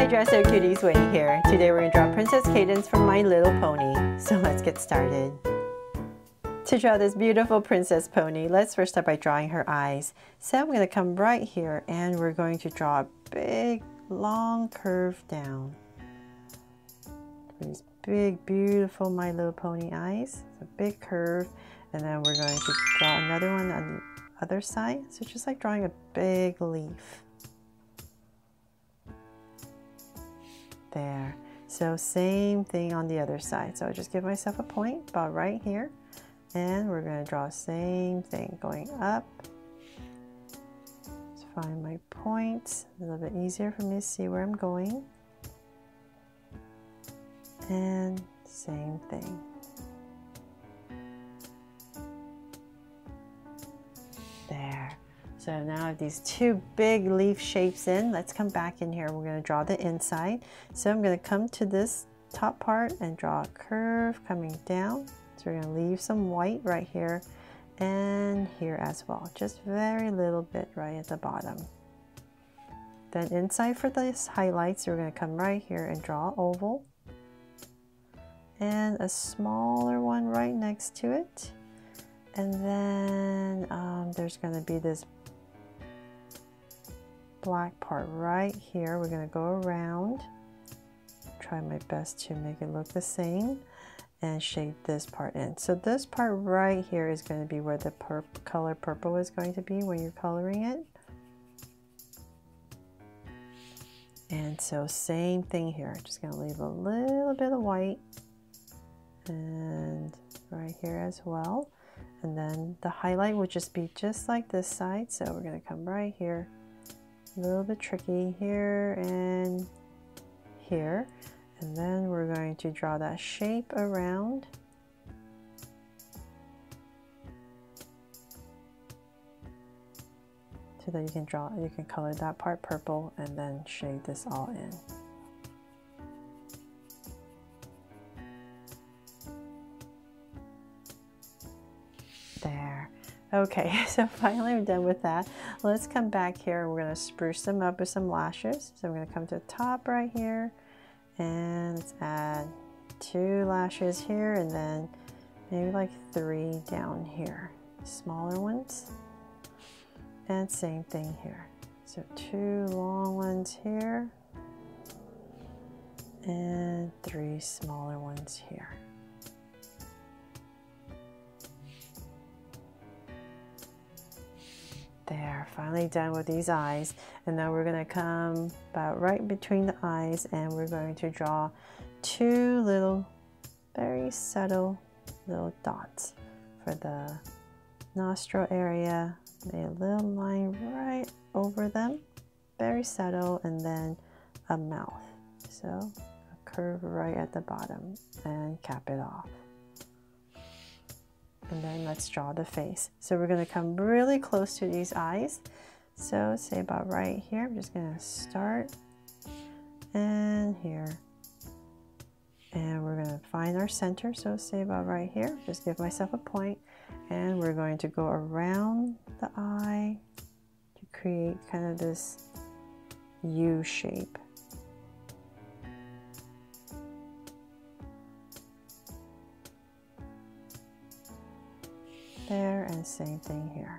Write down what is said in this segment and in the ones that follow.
Hi Dresser Cuties, Winnie here. Today we're going to draw Princess Cadance from My Little Pony. So let's get started. To draw this beautiful princess pony, let's first start by drawing her eyes. So I'm going to come right here and we're going to draw a big long curve down. These big beautiful My Little Pony eyes. It's a big curve, and then we're going to draw another one on the other side. So just like drawing a big leaf. There. So same thing on the other side. So I just give myself a point about right here, and we're going to draw the same thing going up. Let's find my points. A little bit easier for me to see where I'm going. And same thing. There. So now I have these two big leaf shapes in. Let's come back in here. We're going to draw the inside. So I'm going to come to this top part and draw a curve coming down. So we're going to leave some white right here and here as well. Just very little bit right at the bottom. Then inside for this highlights, we're going to come right here and draw an oval. And a smaller one right next to it. And then there's going to be this black part right here. We're going to go around, try my best to make it look the same, and shade this part in. So this part right here is going to be where the color purple is going to be when you're coloring it. And so same thing here. Just going to leave a little bit of white and right here as well. And then the highlight would just be just like this side. So we're going to come right here, a little bit tricky here and here. And then we're going to draw that shape around. So that you can color that part purple and then shade this all in. There. Okay, so finally I'm done with that. Let's come back here and we're going to spruce them up with some lashes. So I'm going to come to the top right here and let's add 2 lashes here and then maybe like 3 down here. Smaller ones. And same thing here. So 2 long ones here and 3 smaller ones here. There, finally done with these eyes. And now we're going to come about right between the eyes and we're going to draw 2 little, very subtle little dots for the nostril area. Make a little line right over them, very subtle, and then a mouth. So a curve right at the bottom and cap it off. And then let's draw the face. So we're going to come really close to these eyes. So say about right here. I'm just going to start and here. And we're going to find our center. So say about right here. Just give myself a point. And we're going to go around the eye to create kind of this U shape. There, and same thing here.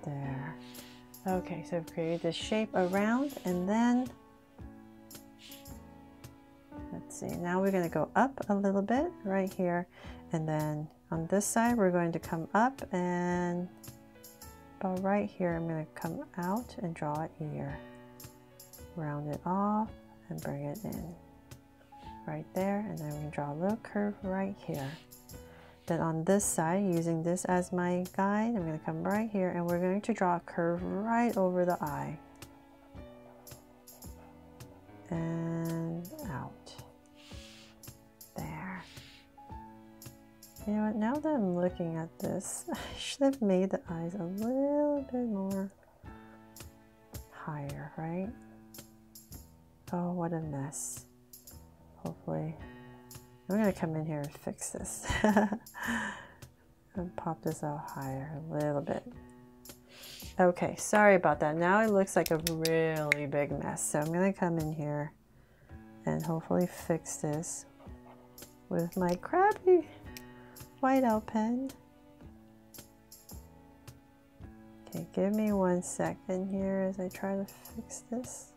There. Okay, so I've created this shape around, and then let's see, now we're going to go up a little bit right here, and then on this side we're going to come up, and about right here I'm going to come out and draw an ear. Round it off and bring it in right there, and then we can draw a little curve right here. Then on this side, using this as my guide, I'm going to come right here and we're going to draw a curve right over the eye and out. There. You know what, now that I'm looking at this, I should have made the eyes a little bit more higher, right? Oh, what a mess. Hopefully I'm going to come in here and fix this. And pop this out higher a little bit. Okay, sorry about that. Now it looks like a really big mess. So I'm gonna come in here and hopefully fix this with my crappy whiteout pen. Okay, give me 1 second here as I try to fix this.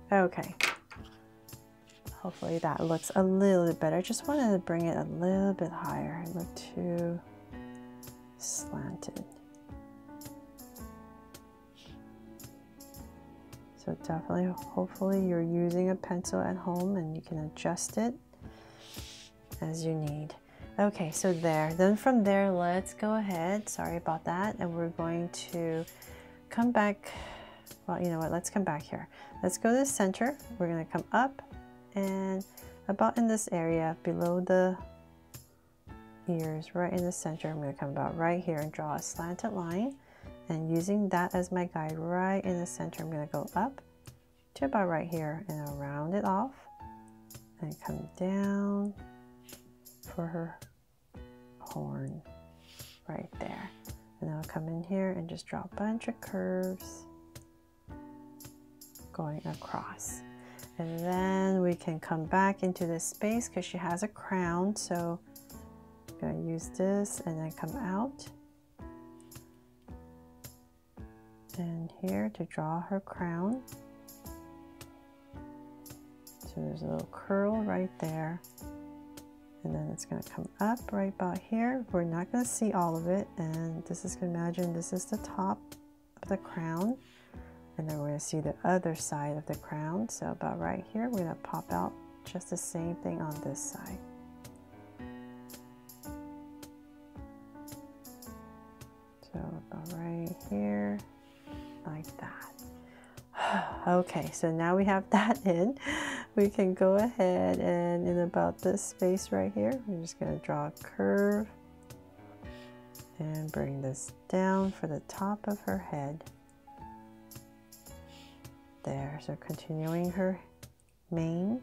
Okay, hopefully that looks a little bit better. I just wanted to bring it a little bit higher. It looked too slanted. So definitely, hopefully you're using a pencil at home and you can adjust it as you need. Okay, so there. Then from there, let's go ahead. Sorry about that. And we're going to come back. Well, you know what? Let's come back here. Let's go to the center. We're going to come up and about in this area below the ears, right in the center. I'm going to come about right here and draw a slanted line. And using that as my guide right in the center, I'm going to go up to about right here and I'll round it off and come down for her horn right there. And I'll come in here and just draw a bunch of curves going across. And then we can come back into this space because she has a crown. So I'm going to use this and then come out. And here to draw her crown. So there's a little curl right there. And then it's going to come up right about here. We're not going to see all of it. And this is, imagine this is the top of the crown. And then we're going to see the other side of the crown. So about right here, we're going to pop out just the same thing on this side. So about right here, like that. Okay, so now we have that in. We can go ahead and in about this space right here, we're just going to draw a curve and bring this down for the top of her head. There, so continuing her mane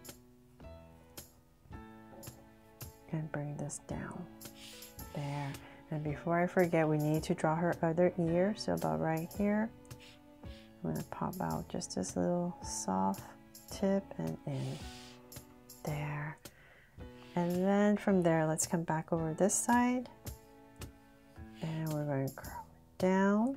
and bring this down there. And before I forget, we need to draw her other ear. So about right here, I'm going to pop out just this little soft tip and in there. And then from there, let's come back over this side and we're going to curl down.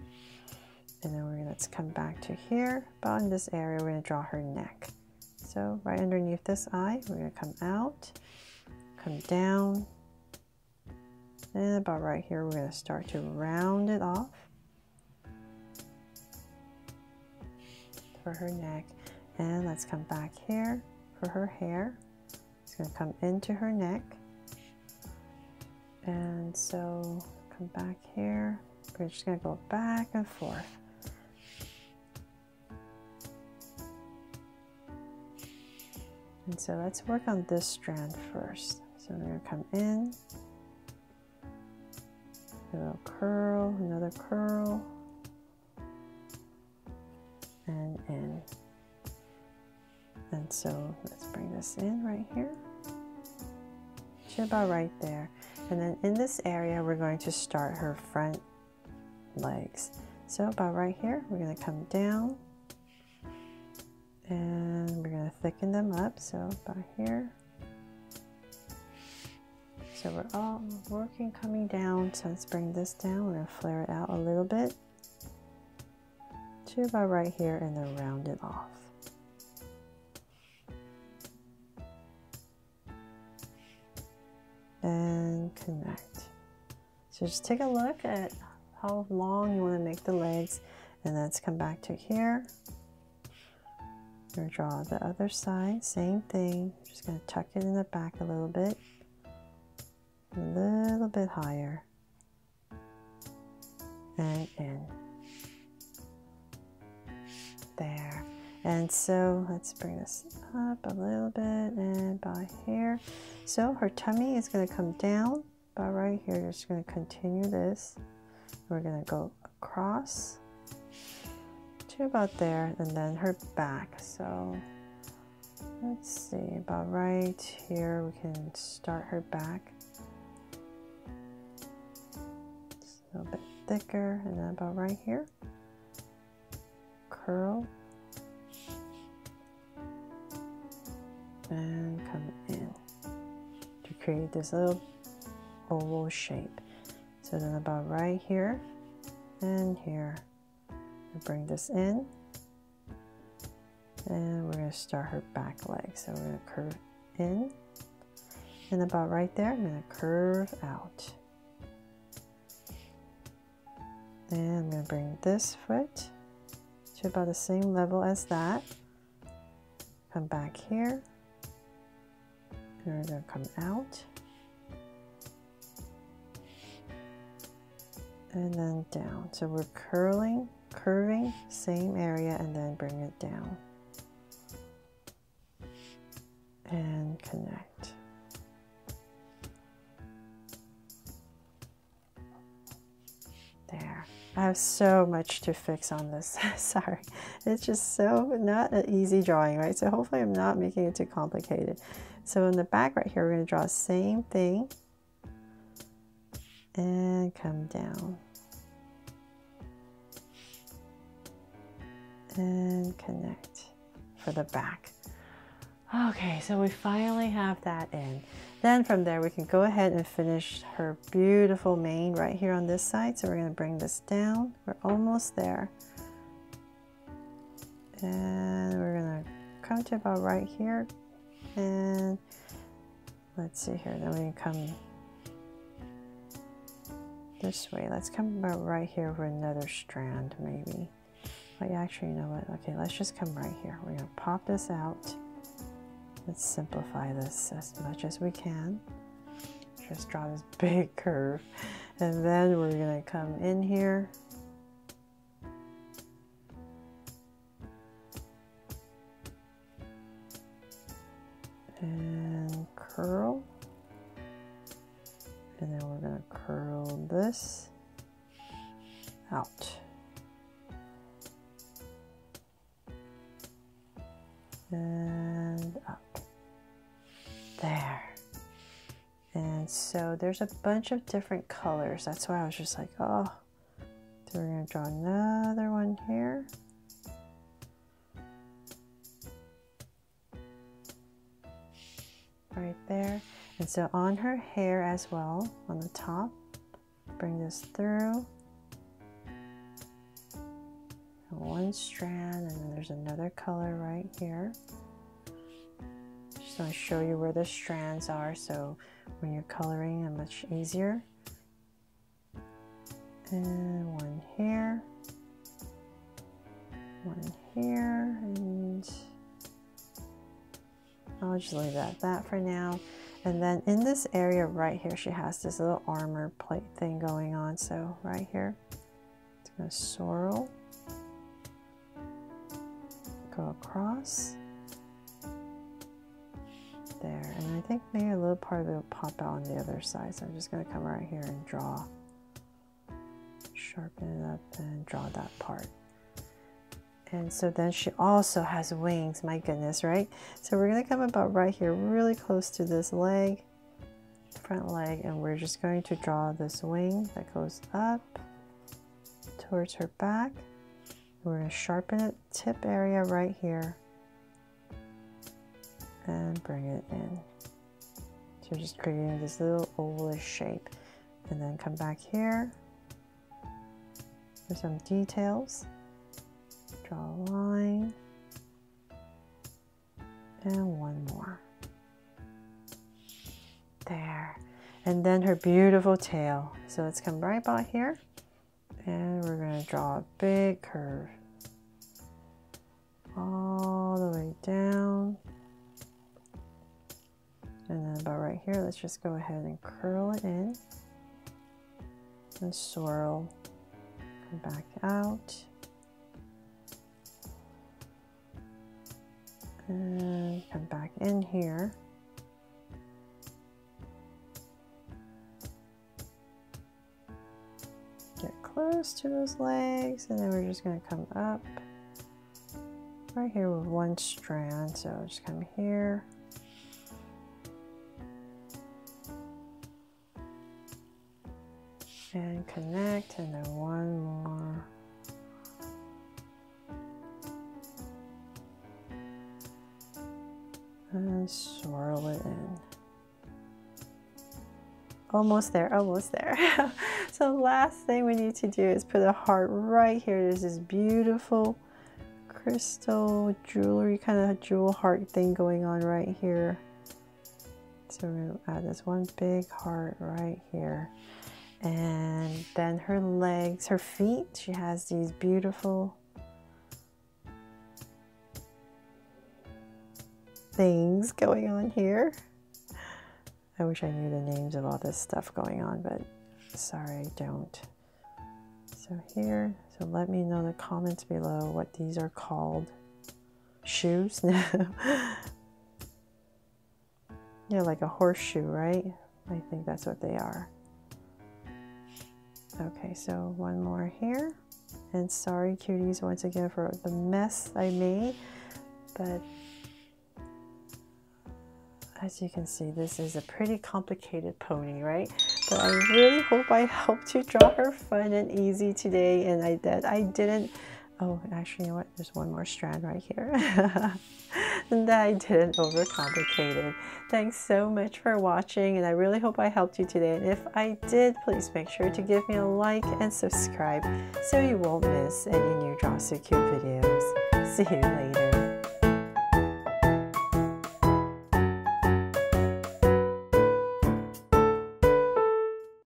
And then let's come back to here, about in this area, we're going to draw her neck. So right underneath this eye, we're going to come out, come down, and about right here, we're going to start to round it off for her neck. And let's come back here for her hair. It's going to come into her neck. And so come back here. We're just going to go back and forth. And so let's work on this strand first. So we're going to come in, a little curl, another curl, and in. And so let's bring this in right here, to about right there. And then in this area, we're going to start her front legs. So about right here, we're going to come down. And we're going to thicken them up, so about here. So we're all working coming down, so let's bring this down. We're going to flare it out a little bit to about right here and then round it off. And connect. So just take a look at how long you want to make the legs, and let's come back to here. We're going to draw the other side, same thing. Just going to tuck it in the back a little bit higher, and in. There. And so let's bring this up a little bit and about here. So her tummy is going to come down about right here. You're just going to continue this. We're going to go across to about there, and then her back. So let's see, about right here we can start her back. Just a little bit thicker, and then about right here, curl and come in to create this little oval shape. So then about right here and here, we bring this in, and we're going to start her back leg. So we're going to curve in, and about right there I'm going to curve out, and I'm going to bring this foot to about the same level as that, come back here, and we're going to come out and then down. So we're curving same area, and then bring it down and connect. There. I have so much to fix on this. Sorry, it's just so not an easy drawing, right? So hopefully I'm not making it too complicated. So in the back right here, we're going to draw the same thing and come down and connect for the back. Okay, so we finally have that in. Then from there we can go ahead and finish her beautiful mane right here on this side. So we're going to bring this down. We're almost there. And we're going to come to about right here. And let's see here. Then we can come this way. Let's come about right here for another strand maybe. But actually, you know what? Okay, let's just come right here. We're going to pop this out. Let's simplify this as much as we can. Just draw this big curve. And then we're going to come in here. And curl. And then we're going to curl this out. And up. There. And so there's a bunch of different colors. That's why I was just like, oh. So we're going to draw another one here. Right there. And so on her hair as well, on the top, bring this through. One strand, and then there's another color right here. Just want to show you where the strands are, so when you're coloring it's much easier. And one here, and I'll just leave it at that for now. And then in this area right here, she has this little armor plate thing going on. So right here, it's going to swirl, go across there, and I think maybe a little part of it will pop out on the other side. So I'm just going to come right here and draw, sharpen it up and draw that part. And so then she also has wings, my goodness, right? So we're going to come about right here, really close to this leg, front leg, and we're just going to draw this wing that goes up towards her back. We're going to sharpen it, tip area right here, and bring it in. So we're just creating this little ovalish shape. And then come back here for some details. Draw a line, and one more. There. And then her beautiful tail. So let's come right about here, and we're going to draw a big curve all the way down. And then about right here, let's just go ahead and curl it in and swirl, come back out. And come back in here. Get close to those legs, and then we're just going to come up right here with one strand. So just come here. And connect, and then one more. And swirl it in. Almost there, almost there. So last thing we need to do is put a heart right here. There's this beautiful crystal jewelry, kind of a jewel heart thing going on right here. So we're going to add this one big heart right here. And then her legs, her feet, she has these beautiful things going on here. I wish I knew the names of all this stuff going on, but sorry, I don't. So here, so let me know in the comments below what these are called. Shoes? No. Yeah, like a horseshoe, right? I think that's what they are. Okay, so one more here. And sorry, cuties, once again for the mess I made, but as you can see, this is a pretty complicated pony, right? But I really hope I helped you draw her fun and easy today, and I didn't, oh, actually, you know what? There's one more strand right here. And that I didn't overcomplicate it. Thanks so much for watching, and I really hope I helped you today. And if I did, please make sure to give me a like and subscribe so you won't miss any new Draw So Cute videos. See you later.